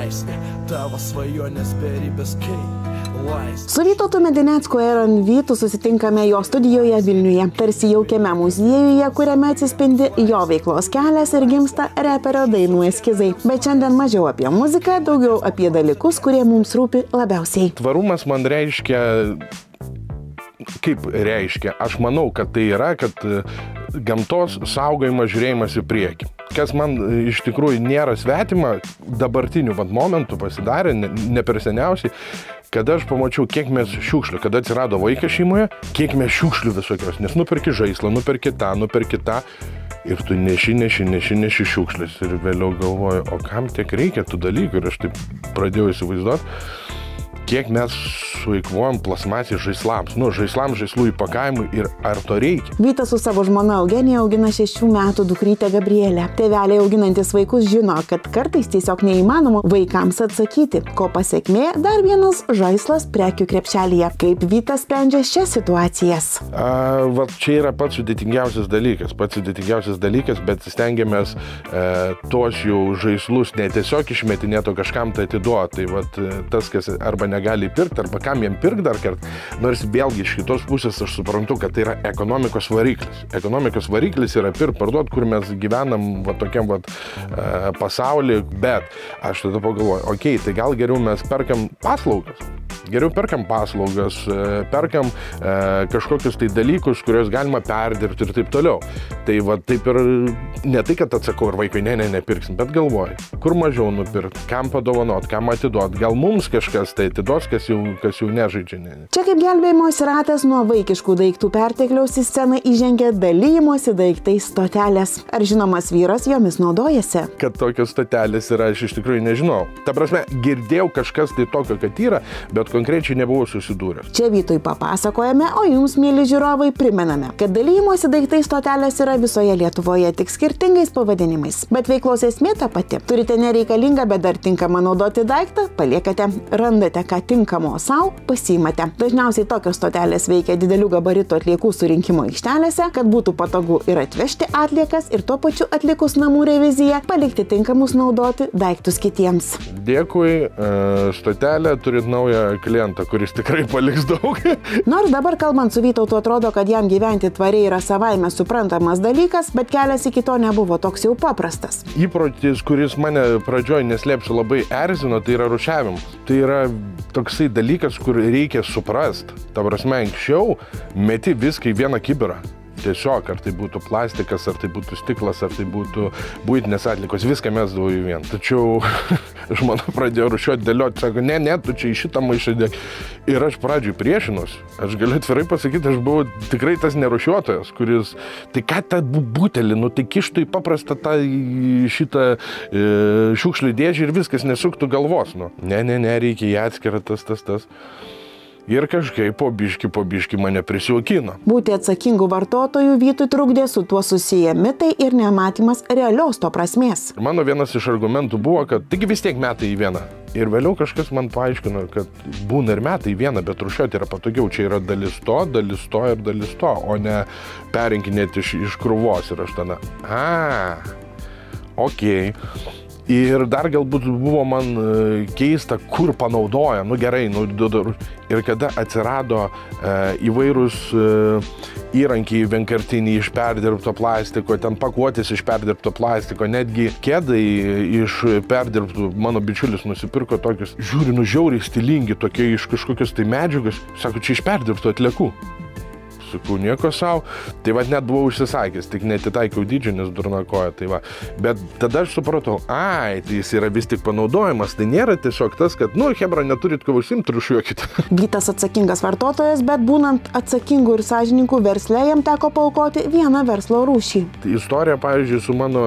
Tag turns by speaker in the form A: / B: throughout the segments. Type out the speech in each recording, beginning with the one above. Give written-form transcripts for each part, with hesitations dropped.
A: laisvė, tavo svajonės beribės kaip laisvė.
B: Su Vytautu Medinecku Aaron Vytu susitinkame jo studijoje Vilniuje, tarsi jaukiame muziejuje, kuriame atsispindi jo veiklos kelias ir gimsta reperio dainų eskizai. Bet šiandien mažiau apie muziką, daugiau apie dalykus, kurie mums rūpi labiausiai.
C: Tvarumas man reiškia, kaip reiškia, aš manau, kad tai yra, kad gamtos saugojimas, žiūrėjimas į priekį. Kas man iš tikrųjų nėra svetima, dabartinių momentų pasidarė, ne per seniausiai, kada aš pamačiau, kiek mes šiukšlių, kada atsirado vaikas šeimoje, kiek mes šiukšlių visokios, nes nuperki žaislą, nuperki tą, ir tu neši šiukšlės. Ir vėliau galvoju, o kam tiek reikia tų dalykų? Ir aš taip pradėjau įsivaizduoti, kiek mes sueikvojam plasmasį žaislams. Žaislų įpakavimui ir ar to reikia.
B: Vytas su savo žmona Eugenija augina 6 metų dukrytę Gabrielę. Tėveliai auginantis vaikus žino, kad kartais tiesiog neįmanoma vaikams atsakyti, ko pasekmė dar vienas žaislas prekių krepšelyje. Kaip Vytas sprendžia šias situacijas?
C: Čia yra pats sudėtingiausias dalykas, bet stengiamės tuos jau žaislus ne tiesiog išmetinėto kažkam tai atiduoti. Tai tas, kas arba negali pirkti, arba kam jam pirkti dar kartą. Nors vėlgi iš kitos pusės aš suprantu, kad tai yra ekonomikos variklis. Ekonomikos variklis yra parduot, kur mes gyvenam tokiam pasaulyje, bet aš tada pagalvoju, tai gal geriau mes perkam paslaugas. Perkam kažkokius tai dalykus, kuriuos galima perdirbti ir taip toliau. Tai taip ir ne tai, kad atsakau ir vaikui, nepirksim, bet galvoju, kur mažiau nupirkti, kam padovanot, kam atiduot, gal mums kažkas tai atiduos, kas jau nežaidžia.
B: Čia kaip gelbėjimosi ratas nuo vaikiškų daiktų pertekliaus į sceną įžengia dalymosi daiktais stotelės. Ar žinomas vyras jomis naudojasi?
C: Kad tokios stotelės yra, aš iš tikrųjų nežinau. Ta prasme, girdėjau kažkas tai tokio, kad yra, bet konkrečiai nebuvau susidūręs.
B: Čia Vytui papasakojame, o jums, mieli žiūrovai, primename, kad dalymosi daiktai stotelės yra visoje Lietuvoje, tik skirtingais pavadinimais. Bet veiklos esmė ta pati. Turite nereikalingą, bet dar tinkamą naudoti daiktą, paliekate, randate ką tinkamo savo, pasiimate. Dažniausiai tokios stotelės veikia didelių gabaritų atliekų surinkimo aikštelėse, kad būtų patogu ir atvežti atliekas, ir tuo pačiu atlikus namų reviziją, palikti tinkamus naudoti daiktus kitiems.
C: Dėkui, stotelė, turit naują klientą, kuris tikrai paliks daug.
B: Nors dabar kalbant su Vytautu atrodo, kad jam gyventi tvariai yra savaime suprantamas dalykas, bet kelias iki to nebuvo toks jau paprastas.
C: Įprotis, kuris mane pradžioj, neslėpsiu, labai erzino, tai yra rūšiavimas. Tai yra toksai dalykas, kur reikia suprasti. Ta prasme, anksčiau meti viską į vieną kibirą. Tiesiog, ar tai būtų plastikas, ar tai būtų stiklas, ar tai būtų buitinės atliekos, viską mesdavau į vieną. Tačiau žmona pradėjo rūšiuoti, dėlioti, sako, ne, tu čia į šitą maišą dėk. Ir aš pradžioj priešinausi. Aš galiu atvirai pasakyti, aš buvau tikrai tas nerūšiuotojas, kuris, tai ką tą butelį, tai kištų į paprastą šitą šiukšlių dėžę ir viskas nesuktų galvos. Ne, reikia į atskirą tas. Ir kažkaip po biškį mane prisijaukino.
B: Būti atsakingų vartotojų Vytui trukdė su tuo susiję mitai ir nematymas realios to prasmės.
C: Mano vienas iš argumentų buvo, kad taigi vis tiek metai į vieną. Ir vėliau kažkas man paaiškino, kad būna ir metai į vieną, bet rūšiuoti yra patogiau. Čia yra dalis to ir dalis to, o ne perinkinėti iš krūvos. Ir aš tada, okei. Ir dar galbūt buvo man keista, kur panaudoja, gerai, ir kada atsirado įvairūs įrankiai vienkartiniai iš perdirbto plastiko, ten pakuotės iš perdirbto plastiko, netgi kėdai iš perdirbtų, mano bičiulis nusipirko tokius, žiauriai stilingi, tokie iš kažkokios tai medžiagos, sako, čia iš perdirbtų atliekų. Sakau, nieko savo. Tai net buvau užsisakęs, tik netitaikiau dydžio, nes durna koja. Bet tada aš supratau, tai jis yra vis tik panaudojimas. Tai nėra tiesiog tas, kad, hebra, neturit ko užsiimti, rūšiuokit.
B: Vytas atsakingas vartotojas, bet būnant atsakingų ir sąžininkų versle, jam teko paaukoti vieną verslo rūšį.
C: Istorija, pavyzdžiui, su mano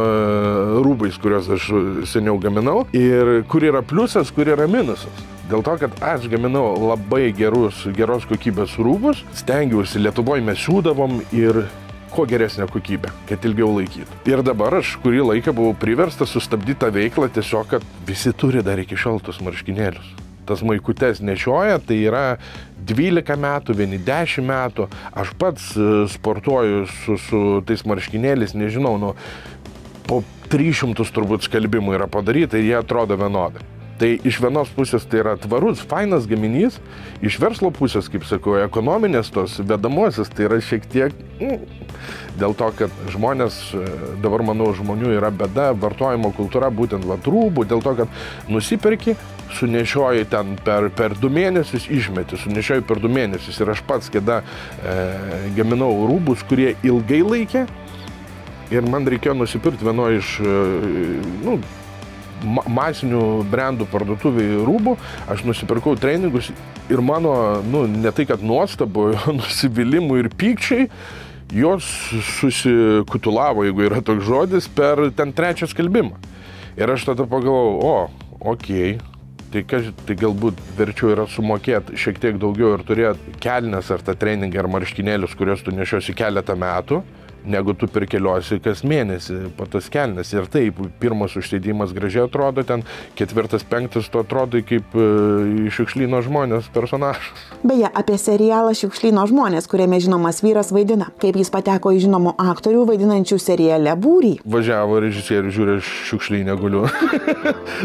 C: rūbais, kuriuos aš seniau gaminau, ir kur yra pliusas, kur yra minusas. Dėl to, kad aš gaminau labai geros kokybės rūbus, stengiausi, Lietuvoje mes siūdavom ir kuo geresnę kokybę, kad ilgiau laikytų. Ir dabar aš kurį laiką buvau priverstas sustabdyti tą veiklą tiesiog, kad visi turi dar iki šiol tus marškinėlius. Tas maikutes nešioja, tai yra 12 metų, vieni 10 metų. Aš pats sportuoju su tais marškinėliais, nežinau, po 300 turbūt skalbimų yra padaryta ir jie atrodo vienodai. Tai iš vienos pusės tai yra tvarus, fainas gaminys, iš verslo pusės, kaip sakau, ekonominės tos vedamosios, tai yra šiek tiek dėl to, kad žmonės, dabar manau, žmonių yra bėda, vartojimo kultūra būtent rūbų, dėl to, kad nusipirki, sunešioji ten per 2 mėnesius, išmeti, sunešioji per 2 mėnesius. Ir aš pats, kada gaminau rūbus, kurie ilgai laikė, ir man reikėjo nusipirkti vieno iš, masinių brandų parduotuviai rūbų, aš nusipirkau treningus ir mano, ne tai kad nuostabų, nusivylimų ir pykčiai, jos susikutulavo, jeigu yra toks žodis, per ten 3 skelbimą. Ir aš tada pagalvojau, okei, tai galbūt verčiau yra sumokėti šiek tiek daugiau ir turėti kelnes ar tą treningą ar marškinėlius, kuriuos tu nešiosi keletą metų, negu tu perkeliosi kas mėnesį po tas kelnes. Ir taip, pirmas užsėdimas gražiai atrodo, ten 4., 5. tu atrodai kaip Šiukšlyno žmonės personažas.
B: Beje, apie serialą Šiukšlyno žmonės, kuriame žinomas vyras vaidina. Kaip jis pateko į žinomų aktorių vaidinančių seriale būrį.
C: Važiavo režisierius, žiūrė, Šiukšlyne guliu.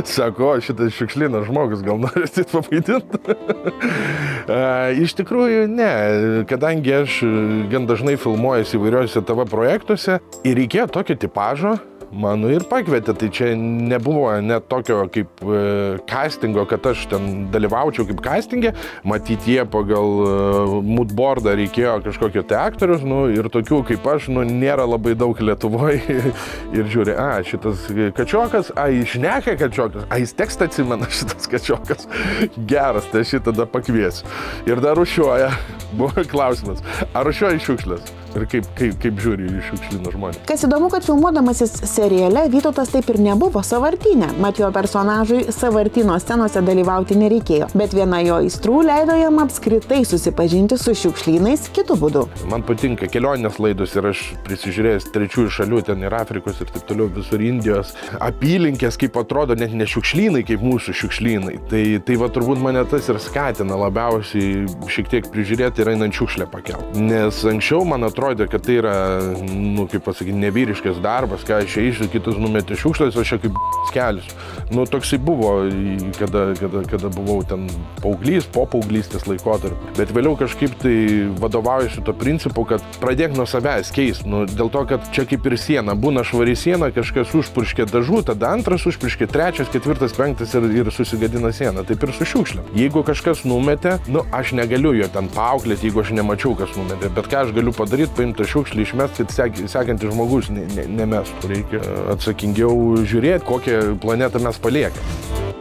C: Sako, šitas Šiukšlyno žmogus, gal norėsit pavaidinti? Iš tikrųjų, ne, kadangi aš gan dažnai filmuojuosi įvairiuose TV projektuose ir reikėjo tokio tipažo, mano ir pakvietė, tai čia nebuvo net tokio kaip castingo, kad aš ten dalyvaučiau kaip castingė, matyti jie pagal moodboardą reikėjo kažkokio tai aktorius, ir tokių kaip aš, nėra labai daug Lietuvoje ir žiūri, šitas kačiokas, jis šneka kačiokas, jis tekstą atsimena šitas kačiokas, geras, tai aš jį tada pakviesiu. Ir dar rūšiuoja, buvo klausimas, ar rūšiuoja šiukšlės? Ir kaip žiūri į Šiukšlyno žmonės.
B: Kas įdomu, kad filmuodamasis seriale Vytautas taip ir nebuvo sąvartyne, mat jo personažui sąvartyno scenose dalyvauti nereikėjo, bet viena jo aistrų leido jam apskritai susipažinti su šiukšlynais kitu būdu.
C: Man patinka kelionės laidos ir aš prisižiūrėjęs 3 šalių, ten ir Afrikos ir taip toliau, visur Indijos, apylinkės, kaip atrodo net ne šiukšlynai, kaip mūsų šiukšlynai. Tai va turbūt mane tas ir skatina labiausiai šiek tiek prižiūrėti ir einant šiukšlę pakelti. Nes anksčiau man atrodė, kad tai yra, kaip pasakyti, nevyriškas darbas, ką aš eisiu, kitus numetė šiukšlės, aš čia kaip kelius. Toksai buvo, kada buvau ten paauglys, po paauglystės laikotarpį. Bet vėliau kažkaip tai vadovaujasi to principu, kad pradėk nuo savęs keist. Dėl to, kad čia kaip ir siena, būna švari siena, kažkas užpurškė dažų, tada antras užpurškė, 3., 4., 5. ir susigadina sieną. Taip ir su šiukšlėm. Jeigu kažkas numetė, aš negaliu jo ten paauklėti, jeigu aš nemačiau, kas numetė. Bet ką aš galiu padaryti, paimti šiukšlį, išmesti, kad sekantis žmogus nemestų. Reikia atsakingiau žiūrėti, kokią planetą mes paliekame.